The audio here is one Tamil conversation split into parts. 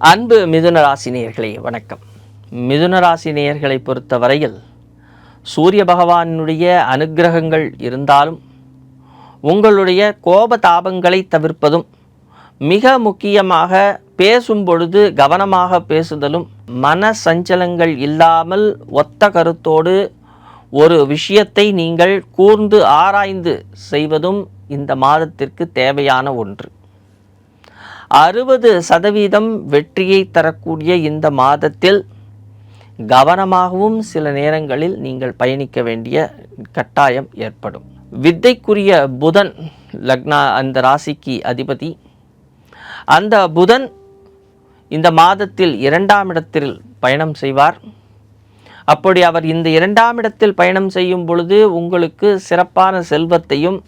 அன்பு மிதுன ராசி நேயர்களே வணக்கம். மிதுன ராசி நேயர்களை பொறுத்தவரையில் சூரிய பகவானுடைய அனுக்கிரகங்கள் இருந்தாலும் உங்களுடைய கோப தாபங்களை தவிர்ப்பதும், மிக முக்கியமாக பேசும் பொழுது கவனமாக பேசுதலும், மன சஞ்சலங்கள் இல்லாமல் ஒத்த கருத்தோடு ஒரு விஷயத்தை நீங்கள் கூர்ந்து ஆராய்ந்து செய்வதும் இந்த மாதத்திற்கு தேவையான ஒன்று. 60% வெற்றியை தரக்கூடிய இந்த மாதத்தில் கவனமாகவும் சில நேரங்களில் நீங்கள் பயணிக்க வேண்டிய கட்டாயம் ஏற்படும். வித்தைக்குரிய புதன் லக்னா அந்த ராசிக்கு அதிபதி. அந்த புதன் இந்த மாதத்தில் 2ஆம் இடத்தில் பயணம் செய்வார். அப்படி அவர் இந்த 2ஆம் இடத்தில் பயணம் செய்யும் பொழுது உங்களுக்கு சிறப்பான செல்வத்தையும்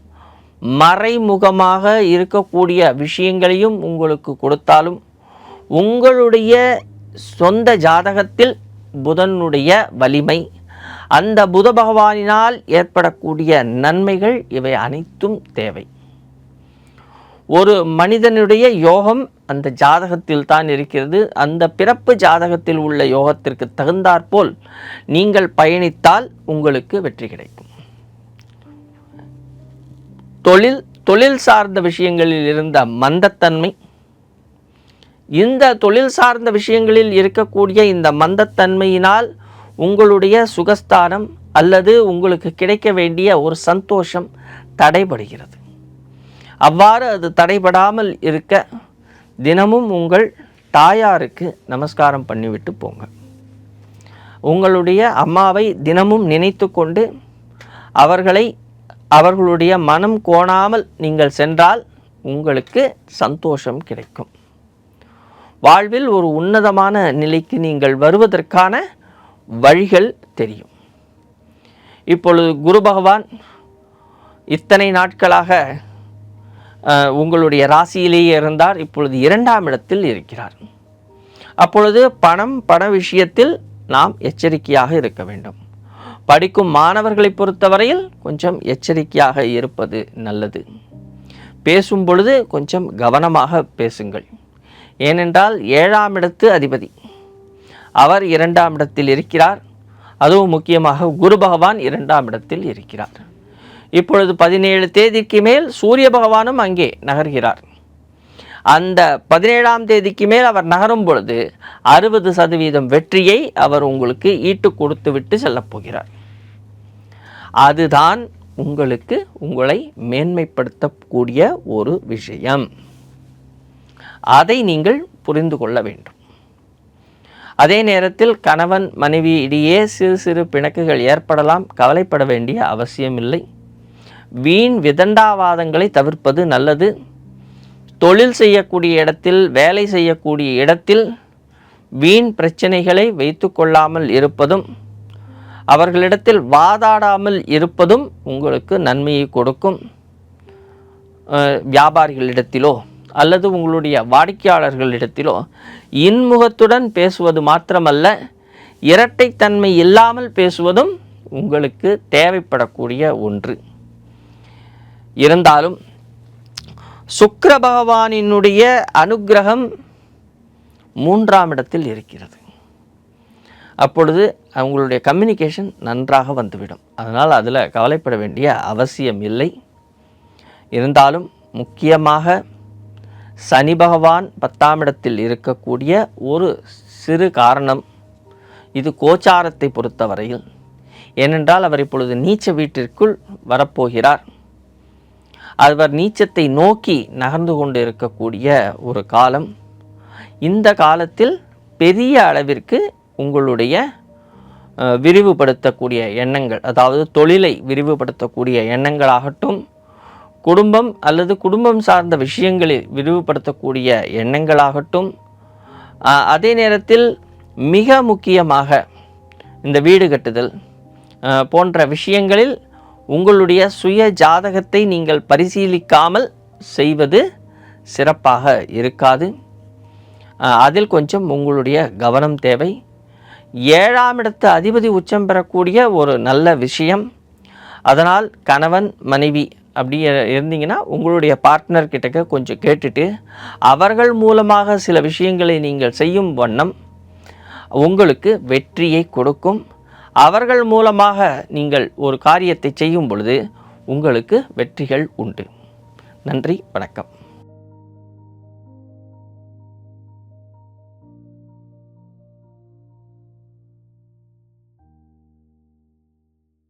மறைமுகமாக இருக்கக்கூடிய விஷயங்களையும் உங்களுக்கு கொடுத்தாலும், உங்களுடைய சொந்த ஜாதகத்தில் புதனுடைய வலிமை, அந்த புத பகவானினால் ஏற்படக்கூடிய நன்மைகள், இவை அனைத்தும் தேவை. ஒரு மனிதனுடைய யோகம் அந்த ஜாதகத்தில் தான் இருக்கிறது. அந்த பிறப்பு ஜாதகத்தில் உள்ள யோகத்திற்கு தகுந்தாற்போல் நீங்கள் பயணித்தால் உங்களுக்கு வெற்றி கிடைக்கும். தொழில் சார்ந்த விஷயங்களில் இருந்த மந்தத்தன்மை, இந்த தொழில் சார்ந்த விஷயங்களில் இருக்கக்கூடிய இந்த மந்தத்தன்மையினால் உங்களுடைய சுகஸ்தானம் அல்லது உங்களுக்கு கிடைக்க வேண்டிய ஒரு சந்தோஷம் தடைபடுகிறது. அவ்வாறு அது தடைபடாமல் இருக்க தினமும் உங்கள் தாயாருக்கு நமஸ்காரம் பண்ணிவிட்டு போங்க. உங்களுடைய அம்மாவை தினமும் நினைத்து கொண்டு அவர்களுடைய மனம் கோணாமல் நீங்கள் சென்றால் உங்களுக்கு சந்தோஷம் கிடைக்கும். வாழ்வில் ஒரு உன்னதமான நிலைக்கு நீங்கள் வருவதற்கான வழிகள் தெரியும். இப்பொழுது குரு பகவான் இத்தனை நாட்களாக உங்களுடைய ராசியிலேயே இருந்தார். இப்பொழுது 2ஆம் இடத்தில் இருக்கிறார். அப்பொழுது பண விஷயத்தில் நாம் எச்சரிக்கையாக இருக்க வேண்டும். படிக்கும் மாணவர்களை பொறுத்தவரையில் கொஞ்சம் எச்சரிக்கையாக இருப்பது நல்லது. பேசும் பொழுது கொஞ்சம் கவனமாக பேசுங்கள். ஏனென்றால் 7ஆம் இடத்து அதிபதி அவர் 2ஆம் இடத்தில் இருக்கிறார். அதுவும் முக்கியமாக குரு பகவான் 2ஆம் இடத்தில் இருக்கிறார். இப்பொழுது 17 தேதிக்கு மேல் சூரிய பகவானும் அங்கே நகர்கிறார். அந்த 17ஆம் தேதிக்கு மேல் அவர் நகரும் பொழுது 60% வெற்றியை அவர் உங்களுக்கு ஈட்டு கொடுத்து விட்டு செல்லப் போகிறார். அதுதான் உங்களை மேன்மைப்படுத்தக்கூடிய ஒரு விஷயம். அதை நீங்கள் புரிந்து கொள்ள வேண்டும். அதே நேரத்தில் கணவன் மனைவி இடையே சிறு பிணக்குகள் ஏற்படலாம். கவலைப்பட வேண்டிய அவசியமில்லை. வீண் விதண்டாவாதங்களை தவிர்ப்பது நல்லது. தொழில் செய்யக்கூடிய இடத்தில், வேலை செய்யக்கூடிய இடத்தில் வீண் பிரச்சனைகளை வைத்து கொள்ளாமல் இருப்பதும், அவர்களிடத்தில் வாதாடாமல் இருப்பதும் உங்களுக்கு நன்மையை கொடுக்கும். வியாபாரிகளிடத்திலோ அல்லது உங்களுடைய வாடிக்கையாளர்களிடத்திலோ இன்முகத்துடன் பேசுவது மாத்திரமல்ல, இரட்டைத்தன்மை இல்லாமல் பேசுவதும் உங்களுக்கு தேவைப்படக்கூடிய ஒன்று. இருந்தாலும் சுக்கிர பகவானினுடைய அனுக்கிரகம் 3ஆம் இடத்தில் இருக்கிறது. அப்பொழுது அவங்களுடைய கம்யூனிகேஷன் நன்றாக வந்துவிடும். அதனால் அதில் கவலைப்பட வேண்டிய அவசியம் இல்லை. இருந்தாலும் முக்கியமாக சனி பகவான் 10ஆம் இடத்தில் இருக்கக்கூடிய ஒரு சிறு காரணம், இது கோச்சாரத்தை பொறுத்தவரையில். ஏனென்றால் அவர் இப்பொழுது நீச்ச வீட்டிற்குள் வரப்போகிறார். அவர் நீச்சத்தை நோக்கி நகர்ந்து கொண்டு இருக்கக்கூடிய ஒரு காலம். இந்த காலத்தில் பெரிய அளவிற்கு உங்களுடைய விரிவுபடுத்தக்கூடிய எண்ணங்கள், அதாவது தொழிலை விரிவுபடுத்தக்கூடிய எண்ணங்களாகட்டும், குடும்பம் அல்லது குடும்பம் சார்ந்த விஷயங்களில் விரிவுபடுத்தக்கூடிய எண்ணங்களாகட்டும், அதே நேரத்தில் மிக முக்கியமாக இந்த வீடு கட்டுதல் போன்ற விஷயங்களில் உங்களுடைய சுய ஜாதகத்தை நீங்கள் பரிசீலிக்காமல் செய்வது சிறப்பாக இருக்காது. அதில் கொஞ்சம் உங்களுடைய கவனம் தேவை. 7ஆம் இடத்து அதிபதி உச்சம் பெறக்கூடிய ஒரு நல்ல விஷயம். அதனால் கணவன் மனைவி அப்படி இருந்தீங்கன்னா உங்களுடைய பார்ட்னர் கிட்டக்க கொஞ்சம் கேட்டுட்டு அவர்கள் மூலமாக சில விஷயங்களை நீங்கள் செய்யும் வண்ணம் உங்களுக்கு வெற்றியை கொடுக்கும். அவர்கள் மூலமாக நீங்கள் ஒரு காரியத்தை செய்யும் பொழுது உங்களுக்கு வெற்றிகள் உண்டு. நன்றி, வணக்கம்.